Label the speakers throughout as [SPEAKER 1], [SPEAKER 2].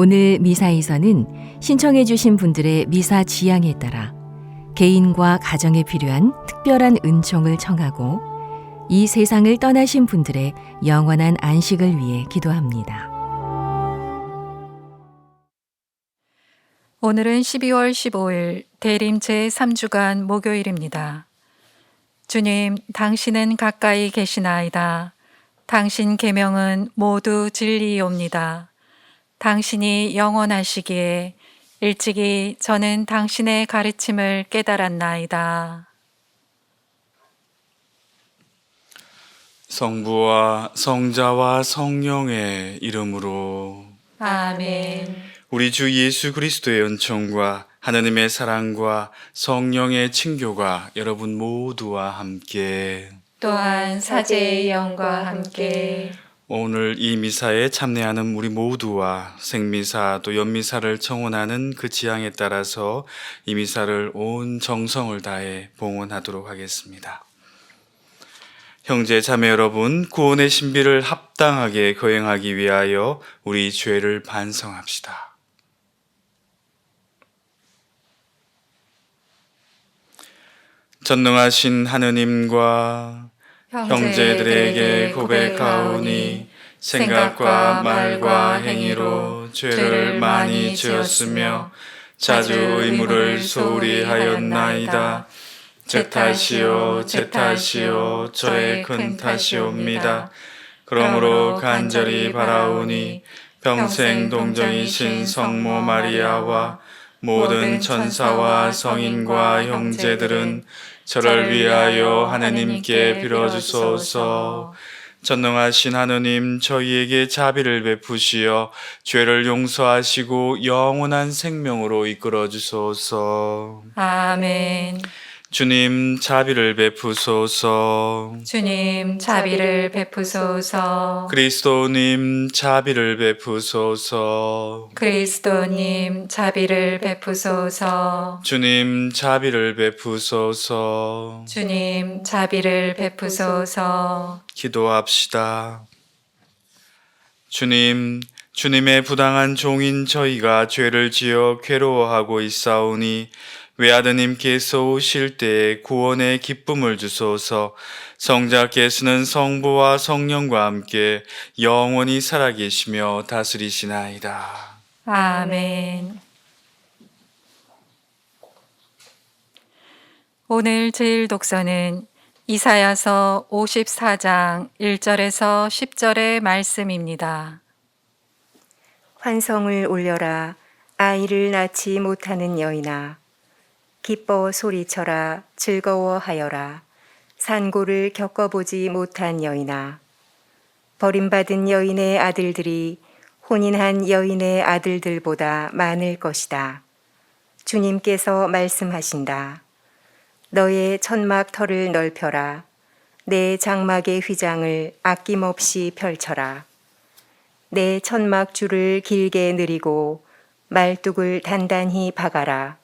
[SPEAKER 1] 오늘 미사에서는 신청해 주신 분들의 미사 지향에 따라 개인과 가정에 필요한 특별한 은총을 청하고 이 세상을 떠나신 분들의 영원한 안식을 위해 기도합니다.
[SPEAKER 2] 오늘은 12월 15일 대림 제3주간 목요일입니다. 주님, 당신은 가까이 계시나이다. 당신 계명은 모두 진리이옵니다. 당신이 영원하시기에 일찍이 저는 당신의 가르침을 깨달았나이다.
[SPEAKER 3] 성부와 성자와 성령의 이름으로
[SPEAKER 2] 아멘.
[SPEAKER 3] 우리 주 예수 그리스도의 은총과 하느님의 사랑과 성령의 친교가 여러분 모두와 함께
[SPEAKER 2] 또한 사제의 영과 함께
[SPEAKER 3] 오늘 이 미사에 참여하는 우리 모두와 생미사 또 연미사를 청원하는 그 지향에 따라서 이 미사를 온 정성을 다해 봉헌하도록 하겠습니다. 형제 자매 여러분, 구원의 신비를 합당하게 거행하기 위하여 우리 죄를 반성합시다. 전능하신 하느님과 형제들에게 고백하오니 생각과 말과 행위로 죄를 많이 지었으며 자주 의무를 소홀히 하였나이다. 제 탓이요 저의 큰 탓이옵니다. 그러므로 간절히 바라오니 평생 동정이신 성모 마리아와 모든 천사와 성인과 형제들은 저를 위하여 하느님께 빌어주소서. 전능하신 하느님, 저희에게 자비를 베푸시어 죄를 용서하시고 영원한 생명으로 이끌어 주소서.
[SPEAKER 2] 아멘.
[SPEAKER 3] 주님, 자비를 베푸소서.
[SPEAKER 2] 주님, 자비를 베푸소서.
[SPEAKER 3] 그리스도님, 자비를 베푸소서.
[SPEAKER 2] 그리스도님, 자비를 베푸소서.
[SPEAKER 3] 주님, 자비를 베푸소서.
[SPEAKER 2] 주님, 자비를 베푸소서.
[SPEAKER 3] 기도합시다. 주님, 주님의 부당한 종인 저희가 죄를 지어 괴로워하고 있사오니 외아드님께서 오실 때에 구원의 기쁨을 주소서. 성자께서는 성부와 성령과 함께 영원히 살아계시며 다스리시나이다.
[SPEAKER 2] 아멘. 오늘 제일 독서는 이사야서 54장 1절에서 10절의 말씀입니다.
[SPEAKER 4] 환성을 올려라, 아이를 낳지 못하는 여인아. 기뻐 소리쳐라, 즐거워하여라. 산고를 겪어보지 못한 여인아. 버림받은 여인의 아들들이 혼인한 여인의 아들들보다 많을 것이다. 주님께서 말씀하신다. 너의 천막 털을 넓혀라. 내 장막의 휘장을 아낌없이 펼쳐라. 내 천막 줄을 길게 늘이고 말뚝을 단단히 박아라.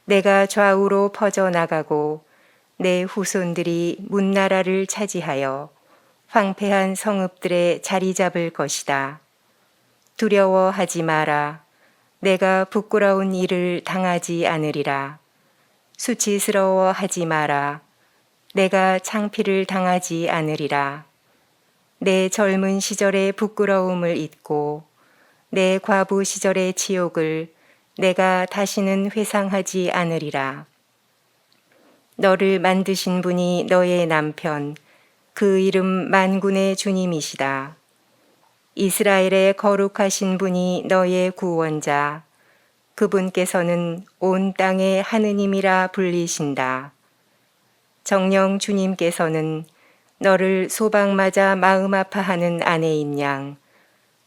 [SPEAKER 4] 내가 좌우로 퍼져나가고 내 후손들이 문나라를 차지하여 황폐한 성읍들에 자리 잡을 것이다. 두려워하지 마라. 내가 부끄러운 일을 당하지 않으리라. 수치스러워하지 마라. 내가 창피를 당하지 않으리라. 내 젊은 시절의 부끄러움을 잊고 내 과부 시절의 치욕을 내가 다시는 회상하지 않으리라. 너를 만드신 분이 너의 남편, 그 이름 만군의 주님이시다. 이스라엘의 거룩하신 분이 너의 구원자, 그분께서는 온 땅의 하느님이라 불리신다. 정녕 주님께서는 너를 소방맞아 마음 아파하는 아내인 양,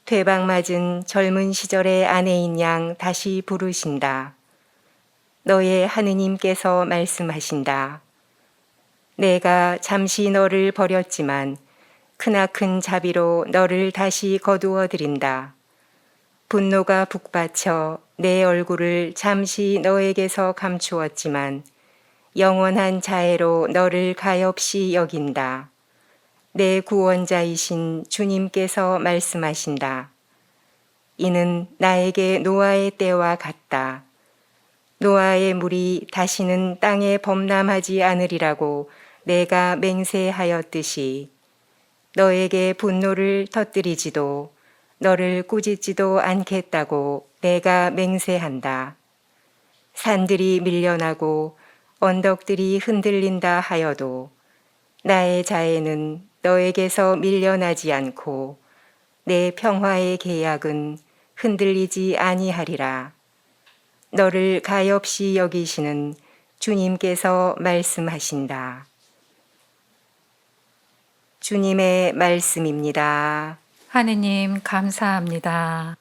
[SPEAKER 4] 되방맞은 젊은 시절의 아내인 양 다시 부르신다. 너의 하느님께서 말씀하신다. 내가 잠시 너를 버렸지만 크나큰 자비로 너를 다시 거두어 드린다. 분노가 북받쳐 내 얼굴을 잠시 너에게서 감추었지만 영원한 자애로 너를 가엾이 여긴다. 내 구원자이신 주님께서 말씀하신다. 이는 나에게 노아의 때와 같다. 노아의 물이 다시는 땅에 범람하지 않으리라고 내가 맹세하였듯이 너에게 분노를 터뜨리지도 너를 꾸짖지도 않겠다고 내가 맹세한다. 산들이 밀려나고 언덕들이 흔들린다 하여도 나의 자애는 너에게서 밀려나지 않고 내 평화의 계약은 흔들리지 아니하리라. 너를 가엾이 여기시는 주님께서 말씀하신다. 주님의 말씀입니다.
[SPEAKER 2] 하느님 감사합니다.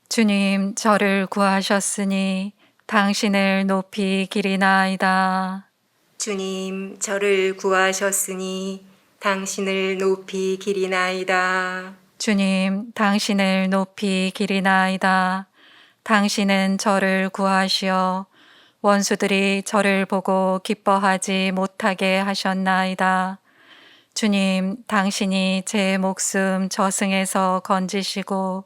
[SPEAKER 2] 주님, 저를 구하셨으니 당신을 높이 기리나이다.
[SPEAKER 4] 주님, 저를 구하셨으니 당신을 높이 기리나이다.
[SPEAKER 2] 주님, 당신을 높이 기리나이다. 당신은 저를 구하시어 원수들이 저를 보고 기뻐하지 못하게 하셨나이다. 주님, 당신이 제 목숨 저승에서 건지시고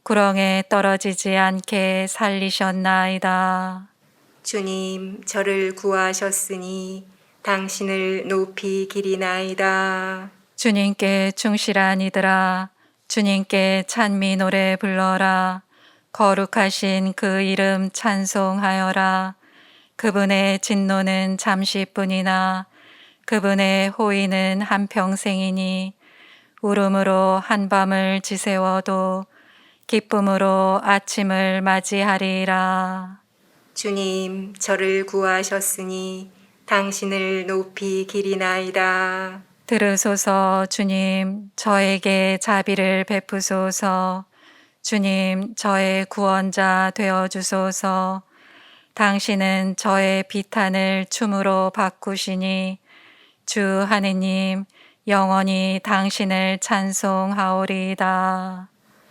[SPEAKER 2] 구렁에 떨어지지 않게 살리셨나이다.
[SPEAKER 4] 주님, 저를 구하셨으니 당신을 높이 기리나이다.
[SPEAKER 2] 주님께 충실한 이들아, 주님께 찬미 노래 불러라. 거룩하신 그 이름 찬송하여라. 그분의 진노는 잠시뿐이나 그분의 호의는 한평생이니 울음으로 한밤을 지새워도 기쁨으로 아침을 맞이하리라.
[SPEAKER 4] 주님, 저를 구하셨으니 당신을 높이 기리나이다.
[SPEAKER 2] 들으소서. 주님, 저에게 자비를 베푸소서. 주님, 저의 구원자 되어 주소서. 당신은 저의 비탄을 춤으로 바꾸시니 주 하느님, 영원히 당신을 찬송하오리이다.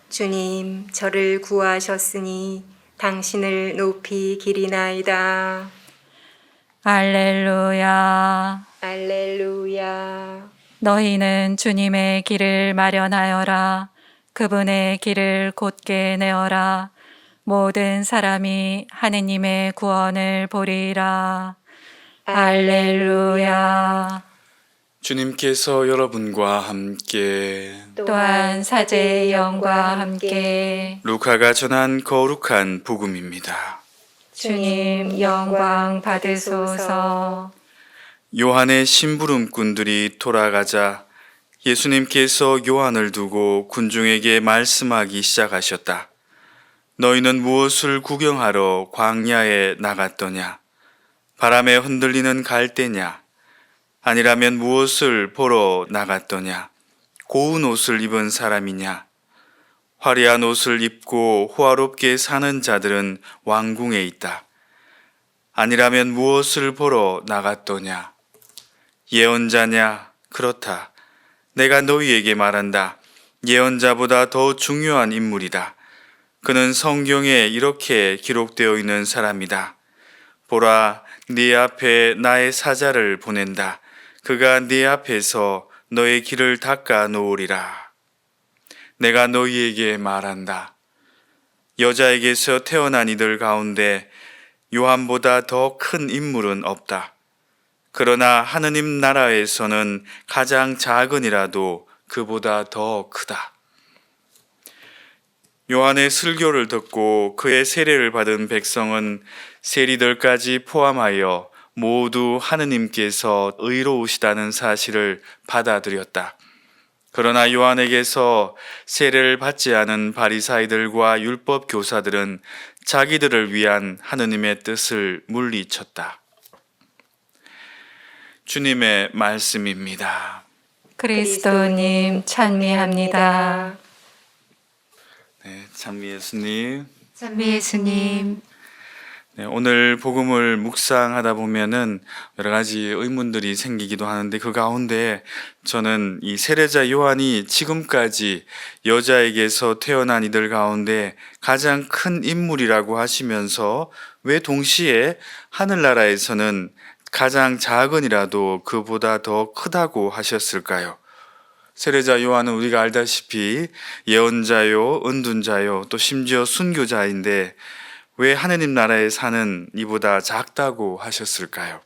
[SPEAKER 4] 주님, 저를 구하셨으니 당신을 높이 기리나이다.
[SPEAKER 2] 알렐루야.
[SPEAKER 4] 알렐루야.
[SPEAKER 2] 너희는 주님의 길을 마련하여라. 그분의 길을 곧게 내어라. 모든 사람이 하느님의 구원을 보리라. 알렐루야.
[SPEAKER 3] 주님께서 여러분과 함께
[SPEAKER 2] 또한 사제의 영과 함께
[SPEAKER 3] 루카가 전한 거룩한 복음입니다.
[SPEAKER 2] 주님 영광 받으소서.
[SPEAKER 3] 요한의 심부름꾼들이 돌아가자 예수님께서 요한을 두고 군중에게 말씀하기 시작하셨다. 너희는 무엇을 구경하러 광야에 나갔더냐? 바람에 흔들리는 갈대냐? 아니라면 무엇을 보러 나갔더냐? 고운 옷을 입은 사람이냐? 화려한 옷을 입고 호화롭게 사는 자들은 왕궁에 있다. 아니라면 무엇을 보러 나갔더냐? 예언자냐? 그렇다. 내가 너희에게 말한다. 예언자보다 더 중요한 인물이다. 그는 성경에 이렇게 기록되어 있는 사람이다. 보라, 네 앞에 나의 사자를 보낸다. 그가 네 앞에서 너의 길을 닦아 놓으리라. 내가 너희에게 말한다. 여자에게서 태어난 이들 가운데 요한보다 더 큰 인물은 없다. 그러나 하느님 나라에서는 가장 작은이라도 그보다 더 크다. 요한의 설교를 듣고 그의 세례를 받은 백성은 세리들까지 포함하여 모두 하느님께서 의로우시다는 사실을 받아들였다. 그러나 요한에게서 세례를 받지 않은 바리사이들과 율법 교사들은 자기들을 위한 하느님의 뜻을 물리쳤다. 주님의 말씀입니다.
[SPEAKER 2] 그리스도님 찬미합니다.
[SPEAKER 3] 네, 찬미 예수님.
[SPEAKER 2] 찬미 예수님.
[SPEAKER 3] 네, 오늘 복음을 묵상하다 보면은 여러 가지 의문들이 생기기도 하는데 그 가운데 저는 이 세례자 요한이 지금까지 여자에게서 태어난 이들 가운데 가장 큰 인물이라고 하시면서 왜 동시에 하늘나라에서는 가장 작은이라도 그보다 더 크다고 하셨을까요? 세례자 요한은 우리가 알다시피 예언자요, 은둔자요, 또 심지어 순교자인데 왜 하느님 나라에 사는 이보다 작다고 하셨을까요?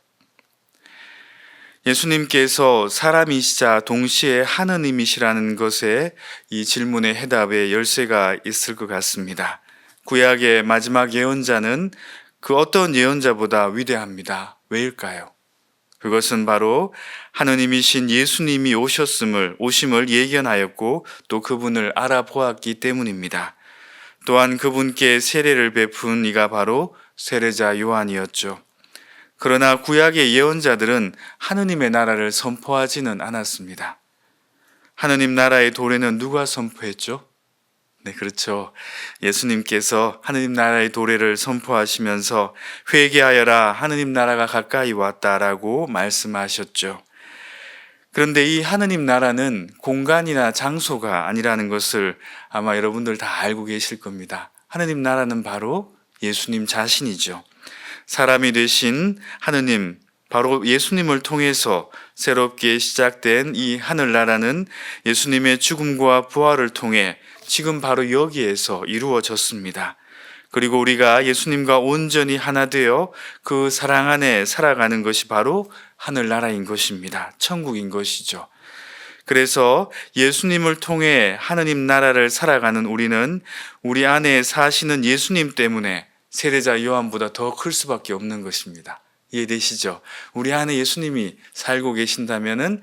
[SPEAKER 3] 예수님께서 사람이시자 동시에 하느님이시라는 것에 이 질문의 해답에 열쇠가 있을 것 같습니다. 구약의 마지막 예언자는 그 어떤 예언자보다 위대합니다. 왜일까요? 그것은 바로 하느님이신 예수님이 오심을 예견하였고 또 그분을 알아보았기 때문입니다. 또한 그분께 세례를 베푼 이가 바로 세례자 요한이었죠. 그러나 구약의 예언자들은 하느님의 나라를 선포하지는 않았습니다. 하느님 나라의 도래는 누가 선포했죠? 네, 그렇죠. 예수님께서 하느님 나라의 도래를 선포하시면서 회개하여라, 하느님 나라가 가까이 왔다라고 말씀하셨죠. 그런데 이 하느님 나라는 공간이나 장소가 아니라는 것을 아마 여러분들 다 알고 계실 겁니다. 하느님 나라는 바로 예수님 자신이죠. 사람이 되신 하느님, 바로 예수님을 통해서 새롭게 시작된 이 하늘나라는 예수님의 죽음과 부활을 통해 지금 바로 여기에서 이루어졌습니다. 그리고 우리가 예수님과 온전히 하나 되어 그 사랑 안에 살아가는 것이 바로 하늘나라인 것입니다. 천국인 것이죠. 그래서 예수님을 통해 하느님 나라를 살아가는 우리는 우리 안에 사시는 예수님 때문에 세례자 요한보다 더 클 수밖에 없는 것입니다. 이해되시죠? 우리 안에 예수님이 살고 계신다면은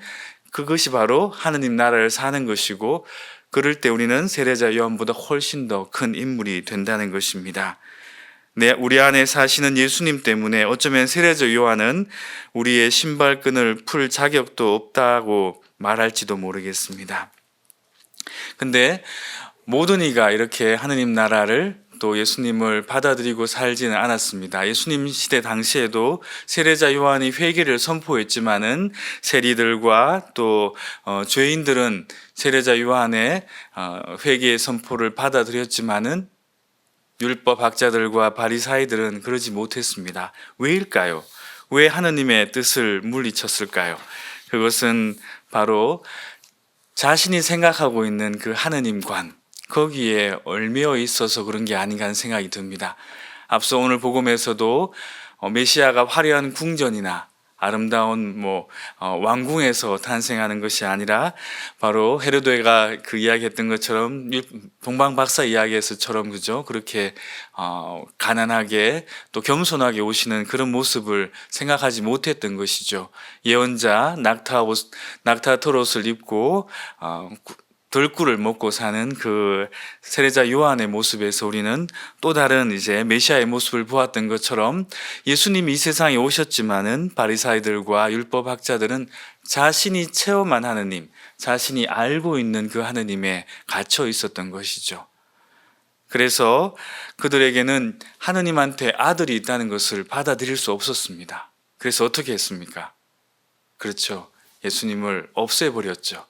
[SPEAKER 3] 그것이 바로 하느님 나라를 사는 것이고, 그럴 때 우리는 세례자 요한보다 훨씬 더 큰 인물이 된다는 것입니다. 우리 안에 사시는 예수님 때문에 어쩌면 세례자 요한은 우리의 신발끈을 풀 자격도 없다고 말할지도 모르겠습니다. 근데 모든 이가 이렇게 하느님 나라를 또 예수님을 받아들이고 살지는 않았습니다. 예수님 시대 당시에도 세례자 요한이 회개를 선포했지만은 세리들과 또 죄인들은 세례자 요한의 회개의 선포를 받아들였지만은 율법 학자들과 바리사이들은 그러지 못했습니다. 왜일까요? 왜 하느님의 뜻을 물리쳤을까요? 그것은 바로 자신이 생각하고 있는 그 하느님관, 거기에 얽매여 있어서 그런 게 아닌가 하는 생각이 듭니다. 앞서 오늘 복음에서도 메시아가 화려한 궁전이나 아름다운 왕궁에서 탄생하는 것이 아니라 바로 헤로데가 그 이야기했던 것처럼 동방박사 이야기에서처럼 그죠? 그렇게 가난하게 또 겸손하게 오시는 그런 모습을 생각하지 못했던 것이죠. 예언자 낙타토롯을 입고 들꿀을 먹고 사는 그 세례자 요한의 모습에서 우리는 또 다른 이제 메시아의 모습을 보았던 것처럼 예수님이 이 세상에 오셨지만은 바리사이들과 율법학자들은 자신이 체험한 하느님, 자신이 알고 있는 그 하느님에 갇혀 있었던 것이죠. 그래서 그들에게는 하느님한테 아들이 있다는 것을 받아들일 수 없었습니다. 그래서 어떻게 했습니까? 그렇죠. 예수님을 없애버렸죠.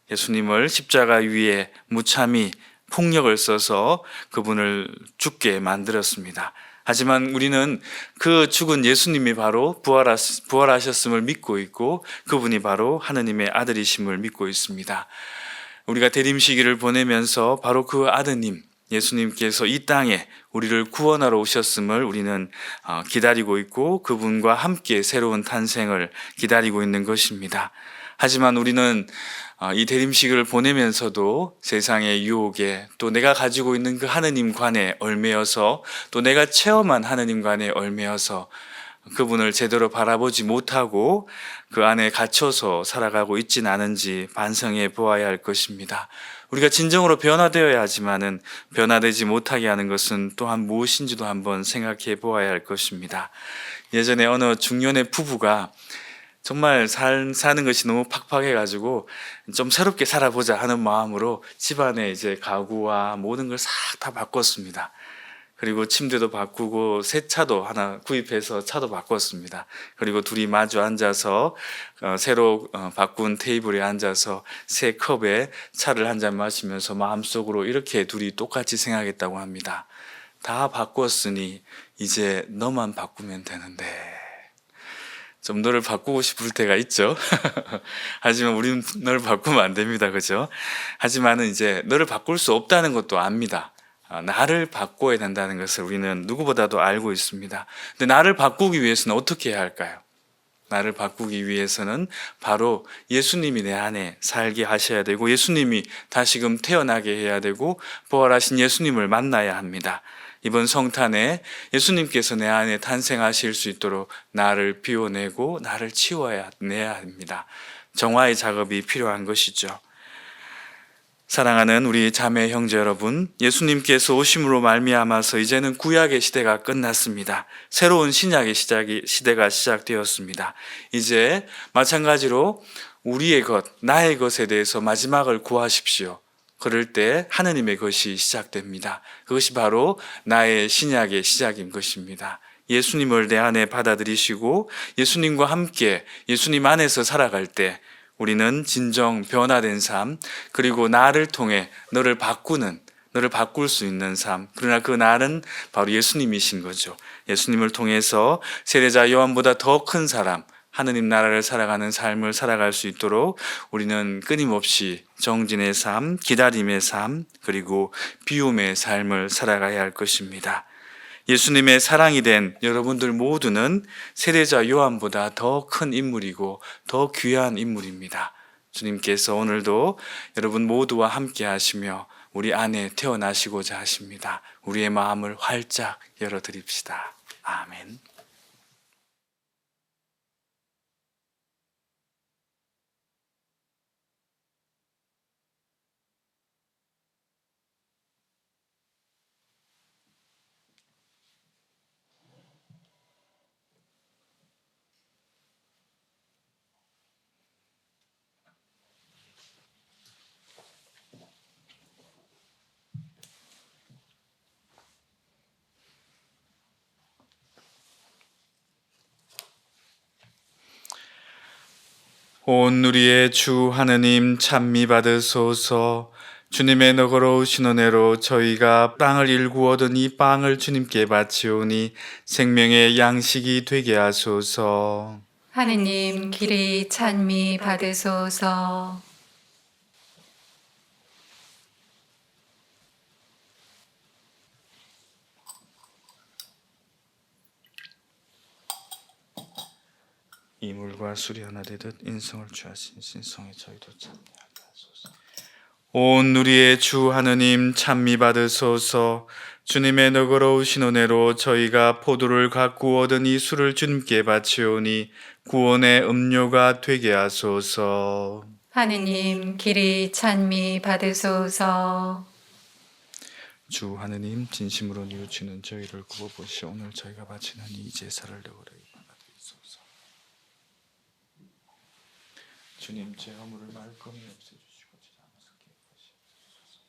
[SPEAKER 3] 예수님을 십자가 위에 무참히 폭력을 써서 그분을 죽게 만들었습니다. 하지만 우리는 그 죽은 예수님이 바로 부활하셨음을 믿고 있고 그분이 바로 하느님의 아들이심을 믿고 있습니다. 우리가 대림시기를 보내면서 바로 그 아드님 예수님께서 이 땅에 우리를 구원하러 오셨음을 우리는 기다리고 있고 그분과 함께 새로운 탄생을 기다리고 있는 것입니다. 하지만 우리는 이 대림식을 보내면서도 세상의 유혹에 또 내가 가지고 있는 그 하느님관에 얽매여서 또 내가 체험한 하느님관에 얽매여서 그분을 제대로 바라보지 못하고 그 안에 갇혀서 살아가고 있진 않은지 반성해 보아야 할 것입니다. 우리가 진정으로 변화되어야 하지만은 변화되지 못하게 하는 것은 또한 무엇인지도 한번 생각해 보아야 할 것입니다. 예전에 어느 중년의 부부가 정말 사는 것이 너무 팍팍해가지고 좀 새롭게 살아보자 하는 마음으로 집안에 이제 가구와 모든 걸 싹 다 바꿨습니다. 그리고 침대도 바꾸고 새 차도 하나 구입해서 차도 바꿨습니다. 그리고 둘이 마주 앉아서 새로 바꾼 테이블에 앉아서 새 컵에 차를 한 잔 마시면서 마음속으로 이렇게 둘이 똑같이 생각했다고 합니다. 다 바꿨으니 이제 너만 바꾸면 되는데. 좀 너를 바꾸고 싶을 때가 있죠. 하지만 우리는 너를 바꾸면 안 됩니다. 그죠? 하지만은 이제 너를 바꿀 수 없다는 것도 압니다. 나를 바꿔야 된다는 것을 우리는 누구보다도 알고 있습니다. 근데 나를 바꾸기 위해서는 어떻게 해야 할까요? 나를 바꾸기 위해서는 바로 예수님이 내 안에 살게 하셔야 되고, 예수님이 다시금 태어나게 해야 되고, 부활하신 예수님을 만나야 합니다. 이번 성탄에 예수님께서 내 안에 탄생하실 수 있도록 나를 비워내고 나를 치워내야 합니다. 정화의 작업이 필요한 것이죠. 사랑하는 우리 자매 형제 여러분, 예수님께서 오심으로 말미암아서 이제는 구약의 시대가 끝났습니다. 새로운 신약의 시대가 시작되었습니다. 이제 마찬가지로 우리의 것, 나의 것에 대해서 마지막을 구하십시오. 그럴 때 하느님의 것이 시작됩니다. 그것이 바로 나의 신약의 시작인 것입니다. 예수님을 내 안에 받아들이시고 예수님과 함께 예수님 안에서 살아갈 때 우리는 진정 변화된 삶, 그리고 나를 통해 너를 바꿀 수 있는 삶, 그러나 그 나는 바로 예수님이신 거죠. 예수님을 통해서 세례자 요한보다 더 큰 사람, 하느님 나라를 살아가는 삶을 살아갈 수 있도록 우리는 끊임없이 정진의 삶, 기다림의 삶, 그리고 비움의 삶을 살아가야 할 것입니다. 예수님의 사랑이 된 여러분들 모두는 세례자 요한보다 더 큰 인물이고 더 귀한 인물입니다. 주님께서 오늘도 여러분 모두와 함께 하시며 우리 안에 태어나시고자 하십니다. 우리의 마음을 활짝 열어드립시다. 아멘. 온 우리의 주 하느님 찬미 받으소서. 주님의 너그러우신 은혜로 저희가 땅을 일구 얻은 이 빵을 주님께 바치오니 생명의 양식이 되게 하소서.
[SPEAKER 2] 하느님 길이 찬미 받으소서.
[SPEAKER 3] 이물과 술이 하나 되듯 인성을 취하신 신성의 저희도 찬미하게 하소서. 온 우리의 주 하느님 찬미 받으소서. 주님의 너그러우신 은혜로 저희가 포도를 가꾸어 얻은 이 술을 주님께 바치오니 구원의 음료가 되게 하소서.
[SPEAKER 2] 하느님 길이 찬미 받으소서.
[SPEAKER 3] 주 하느님 진심으로 뉘우치는 저희를 굽어보시오. 오늘 저희가 바치는 이 제사를 너그러이 받아주소서. 주님 제 허물을 말끔히 없애주시고 지나면서 기억하시옵소서.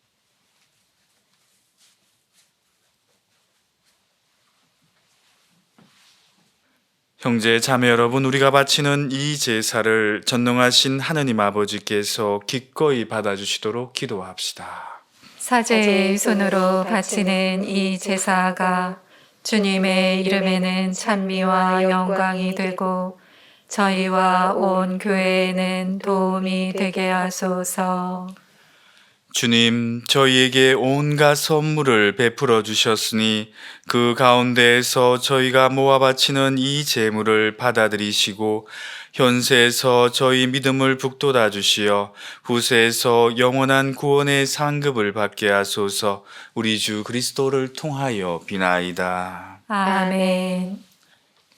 [SPEAKER 3] 형제 자매 여러분, 우리가 바치는 이 제사를 전능하신 하느님 아버지께서 기꺼이 받아주시도록 기도합시다.
[SPEAKER 2] 사제의 손으로 바치는 이 제사가 주님의 이름에는 찬미와 영광이 되고 저희와 온 교회에는 도움이 되게 하소서.
[SPEAKER 3] 주님, 저희에게 온갖 선물을 베풀어 주셨으니 그 가운데에서 저희가 모아 바치는 이 제물을 받아들이시고 현세에서 저희 믿음을 북돋아 주시어 후세에서 영원한 구원의 상급을 받게 하소서. 우리 주 그리스도를 통하여 비나이다.
[SPEAKER 2] 아멘.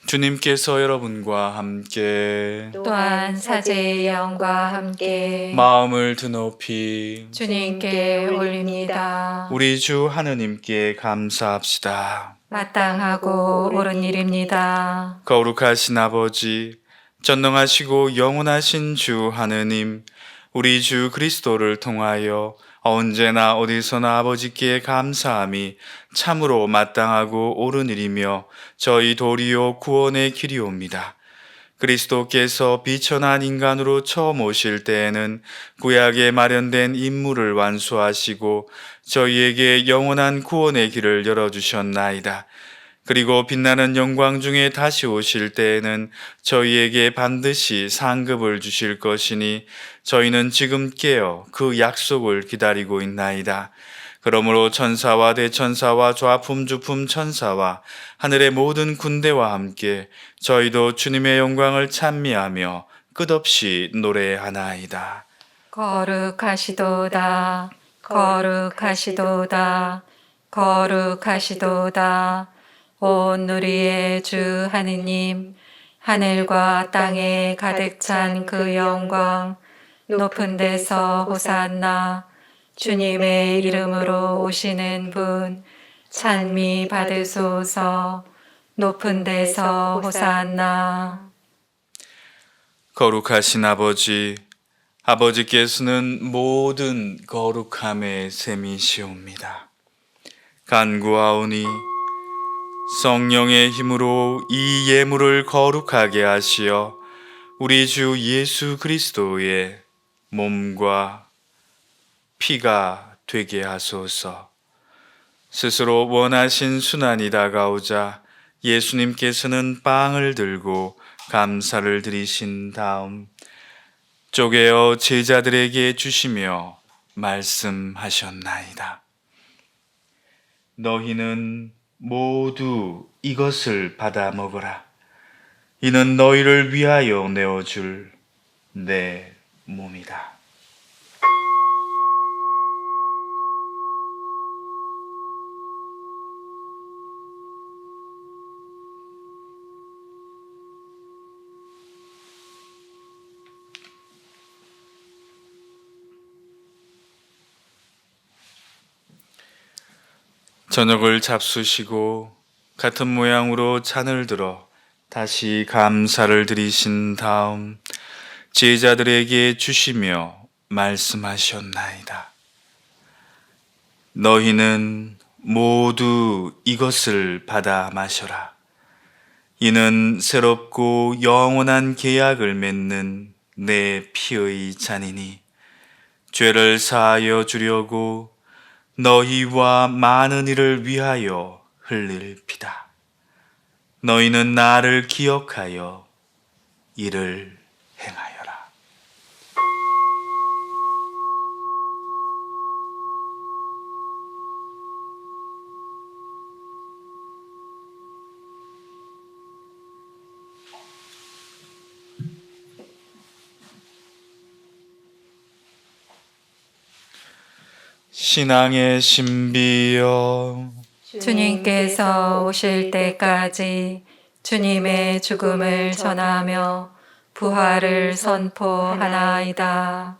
[SPEAKER 3] 주님께서 여러분과 함께
[SPEAKER 2] 또한 사제의 영과 함께
[SPEAKER 3] 마음을 드높이
[SPEAKER 2] 주님께 올립니다.
[SPEAKER 3] 우리 주 하느님께 감사합시다.
[SPEAKER 2] 마땅하고 옳은 일입니다.
[SPEAKER 3] 거룩하신 아버지, 전능하시고 영원하신 주 하느님, 우리 주 그리스도를 통하여 언제나 어디서나 아버지께 감사함이 참으로 마땅하고 옳은 일이며 저희 도리요 구원의 길이옵니다. 그리스도께서 비천한 인간으로 처음 오실 때에는 구약에 마련된 임무를 완수하시고 저희에게 영원한 구원의 길을 열어주셨나이다. 그리고 빛나는 영광 중에 다시 오실 때에는 저희에게 반드시 상급을 주실 것이니 저희는 지금 깨어 그 약속을 기다리고 있나이다. 그러므로 천사와 대천사와 좌품주품 천사와 하늘의 모든 군대와 함께 저희도 주님의 영광을 찬미하며 끝없이 노래하나이다.
[SPEAKER 2] 거룩하시도다. 거룩하시도다. 거룩하시도다. 온 누리의 주 하느님, 하늘과 땅에 가득 찬 그 영광, 높은 데서 호산나. 주님의 이름으로 오시는 분, 찬미 받으소서. 높은 데서 호산나.
[SPEAKER 3] 거룩하신 아버지, 아버지께서는 모든 거룩함의 셈이시옵니다. 간구하오니 성령의 힘으로 이 예물을 거룩하게 하시어 우리 주 예수 그리스도의 몸과 피가 되게 하소서. 스스로 원하신 순환이 다가오자 예수님께서는 빵을 들고 감사를 드리신 다음 쪼개어 제자들에게 주시며 말씀하셨나이다. 너희는 모두 이것을 받아 먹어라. 이는 너희를 위하여 내어줄 내 몸이다. 저녁을 잡수시고 같은 모양으로 잔을 들어 다시 감사를 드리신 다음 제자들에게 주시며 말씀하셨나이다. 너희는 모두 이것을 받아 마셔라. 이는 새롭고 영원한 계약을 맺는 내 피의 잔이니 죄를 사하여 주려고 너희와 많은 이를 위하여 흘릴 피다. 너희는 나를 기억하여 이를 행하여라. 신앙의 신비여,
[SPEAKER 2] 주님께서 오실 때까지 주님의 죽음을 전하며 부활을 선포하나이다.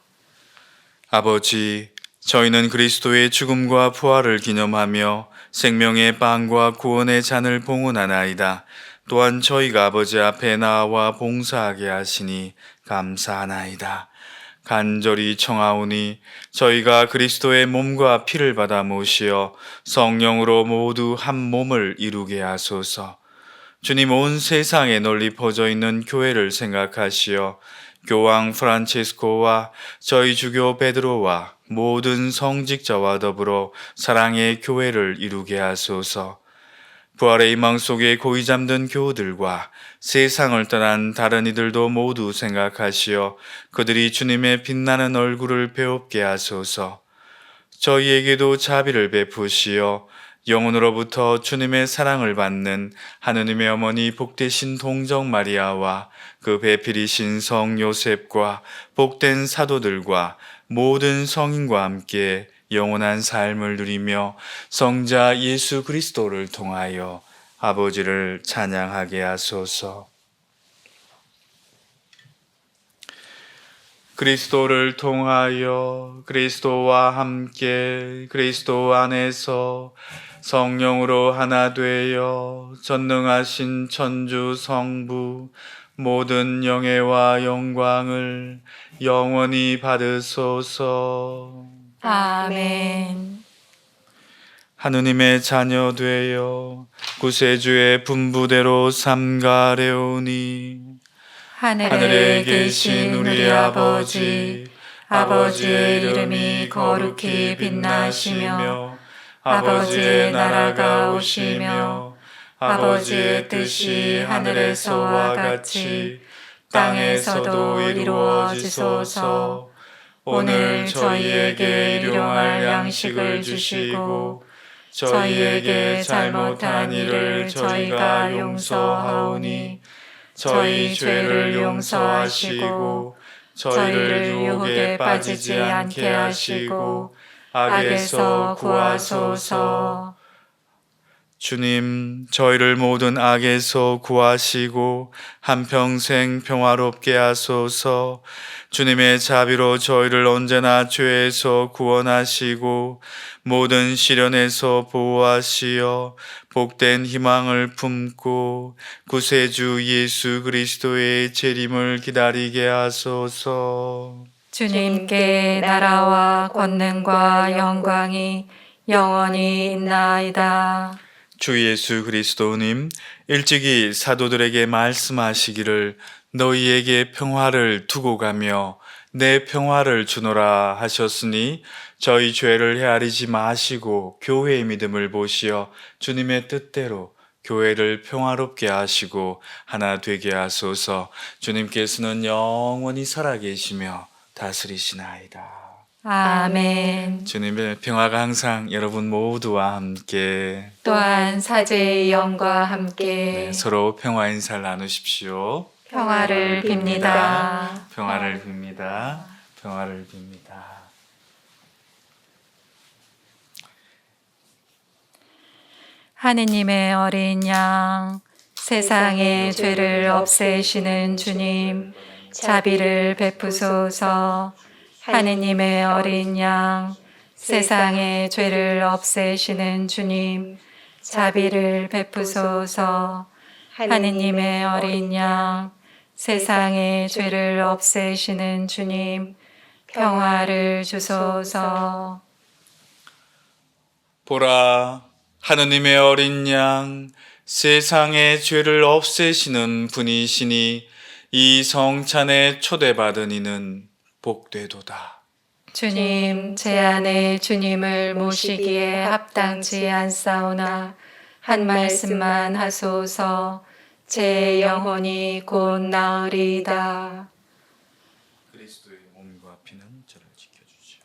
[SPEAKER 3] 아버지, 저희는 그리스도의 죽음과 부활을 기념하며 생명의 빵과 구원의 잔을 봉헌하나이다. 또한 저희가 아버지 앞에 나와 봉사하게 하시니 감사하나이다. 간절히 청하오니 저희가 그리스도의 몸과 피를 받아 모시어 성령으로 모두 한 몸을 이루게 하소서. 주님, 온 세상에 널리 퍼져 있는 교회를 생각하시어 교황 프란체스코와 저희 주교 베드로와 모든 성직자와 더불어 사랑의 교회를 이루게 하소서. 부활의 희망 속에 고이 잠든 교우들과 세상을 떠난 다른 이들도 모두 생각하시어 그들이 주님의 빛나는 얼굴을 배웁게 하소서. 저희에게도 자비를 베푸시어 영혼으로부터 주님의 사랑을 받는 하느님의 어머니 복되신 동정 마리아와 그 배필이신 성 요셉과 복된 사도들과 모든 성인과 함께 영원한 삶을 누리며 성자 예수 그리스도를 통하여 아버지를 찬양하게 하소서. 그리스도를 통하여 그리스도와 함께 그리스도 안에서 성령으로 하나 되어 전능하신 천주 성부 모든 영예와 영광을 영원히 받으소서.
[SPEAKER 2] 아멘.
[SPEAKER 3] 하느님의 자녀 되어 구세주의 분부대로 삼가려우니
[SPEAKER 2] 하늘에 계신 우리 아버지, 아버지의 이름이 거룩히 빛나시며 아버지의 나라가 오시며 아버지의 뜻이 하늘에서와 같이 땅에서도 이루어지소서. 오늘 저희에게 일용할 양식을 주시고 저희에게 잘못한 일을 저희가 용서하오니 저희 죄를 용서하시고 저희를 유혹에 빠지지 않게 하시고 악에서 구하소서.
[SPEAKER 3] 주님, 저희를 모든 악에서 구하시고 한평생 평화롭게 하소서. 주님의 자비로 저희를 언제나 죄에서 구원하시고 모든 시련에서 보호하시어 복된 희망을 품고 구세주 예수 그리스도의 재림을 기다리게 하소서.
[SPEAKER 2] 주님께 나라와 권능과 영광이 영원히 있나이다.
[SPEAKER 3] 주 예수 그리스도님, 일찍이 사도들에게 말씀하시기를 너희에게 평화를 두고 가며 내 평화를 주노라 하셨으니 저희 죄를 헤아리지 마시고 교회의 믿음을 보시어 주님의 뜻대로 교회를 평화롭게 하시고 하나 되게 하소서. 주님께서는 영원히 살아계시며 다스리시나이다.
[SPEAKER 2] 아멘.
[SPEAKER 3] 주님의 평화가 항상 여러분 모두와 함께
[SPEAKER 2] 또한 사제의 영과 함께
[SPEAKER 3] 서로 평화 인사를 나누십시오.
[SPEAKER 2] 평화를 빕니다.
[SPEAKER 3] 평화를 빕니다. 평화를 빕니다.
[SPEAKER 2] 하느님의 어린 양, 세상의 죄를 없애시는 주님, 자비를 베푸소서. 하느님의 어린 양, 세상의 죄를 없애시는 주님, 자비를 베푸소서. 하느님의 어린 양, 세상의 죄를 없애시는 주님, 평화를 주소서.
[SPEAKER 3] 보라, 하느님의 어린 양, 세상의 죄를 없애시는 분이시니 이 성찬에 초대받은 이는 복되도다.
[SPEAKER 2] 주님, 제 안에 주님을 모시기에 합당치 않사오나 한 말씀만 하소서. 제 영혼이 곧 나으리이다.
[SPEAKER 3] 그리스도의 몸과 피는 저를 지켜주시오.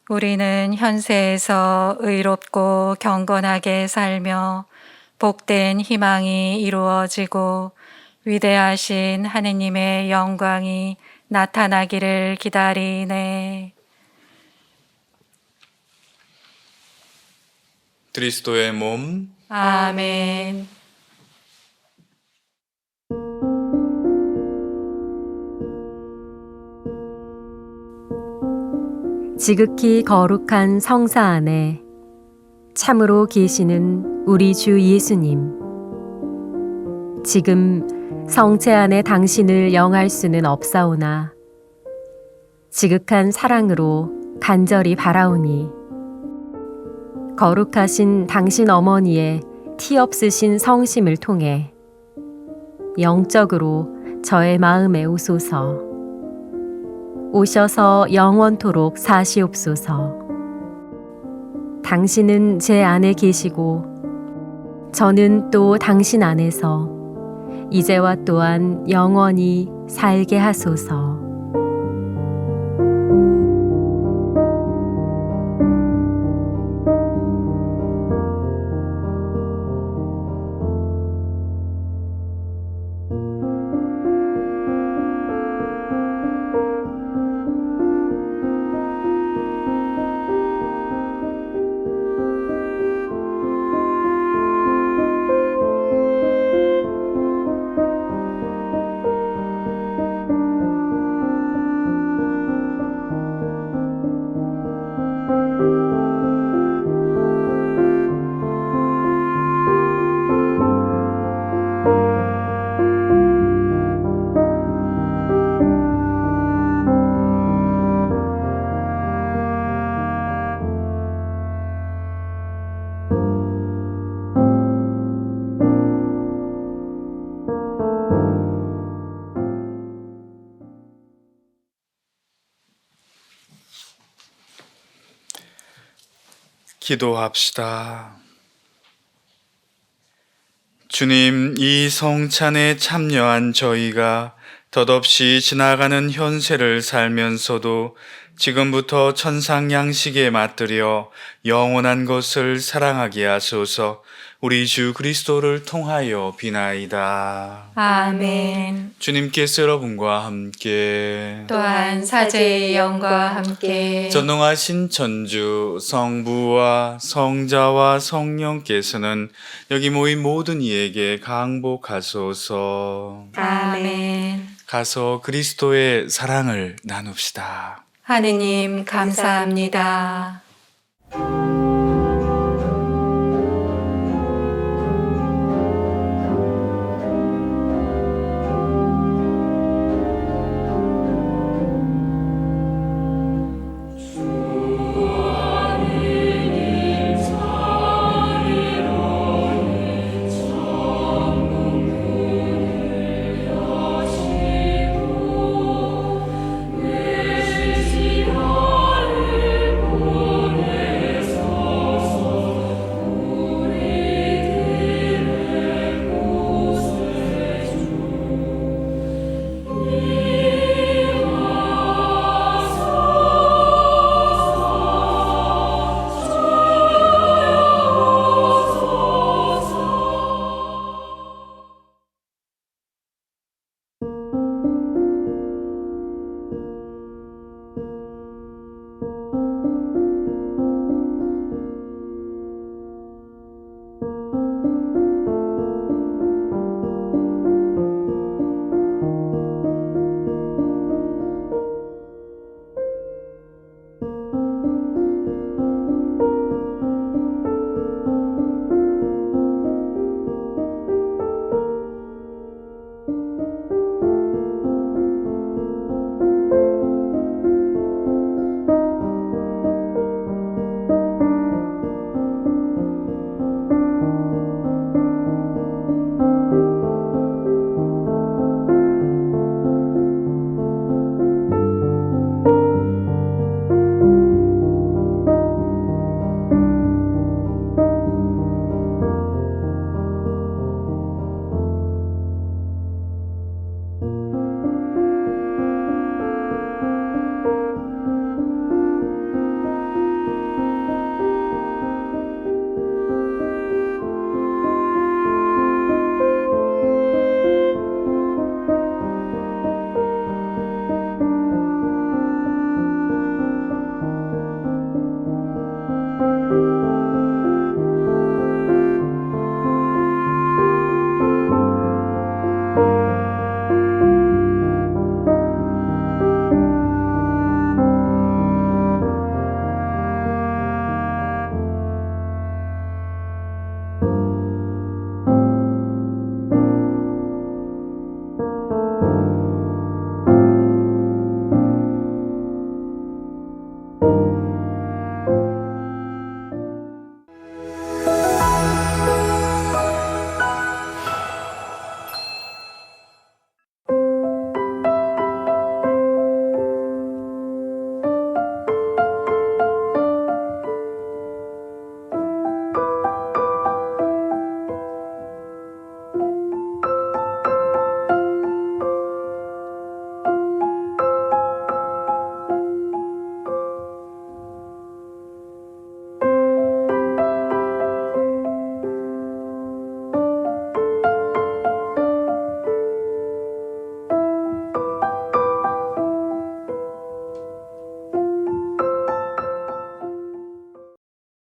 [SPEAKER 2] 우리는 현세에서 의롭고 경건하게 살며 복된 희망이 이루어지고 위대하신 하느님의 영광이 나타나기를 기다리네.
[SPEAKER 3] 그리스도의 몸,
[SPEAKER 2] 아멘.
[SPEAKER 5] 지극히 거룩한 성사 안에 참으로 계시는 우리 주 예수님, 지금 성체 안에 당신을 영할 수는 없사오나 지극한 사랑으로 간절히 바라오니 거룩하신 당신 어머니의 티 없으신 성심을 통해 영적으로 저의 마음에 오소서. 오셔서 영원토록 사시옵소서. 당신은 제 안에 계시고 저는 또 당신 안에서 이제와 또한 영원히 살게 하소서.
[SPEAKER 3] 기도합시다. 주님, 이 성찬에 참여한 저희가 덧없이 지나가는 현세를 살면서도 지금부터 천상 양식에 맛들여 영원한 것을 사랑하게 하소서. 우리 주 그리스도를 통하여 비나이다.
[SPEAKER 2] 아멘.
[SPEAKER 3] 주님께서 여러분과 함께
[SPEAKER 2] 또한 사제의 영과 함께
[SPEAKER 3] 전능하신 천주 성부와 성자와 성령께서는 여기 모인 모든 이에게 강복하소서.
[SPEAKER 2] 아멘.
[SPEAKER 3] 가서 그리스도의 사랑을 나눕시다.
[SPEAKER 2] 하느님 감사합니다.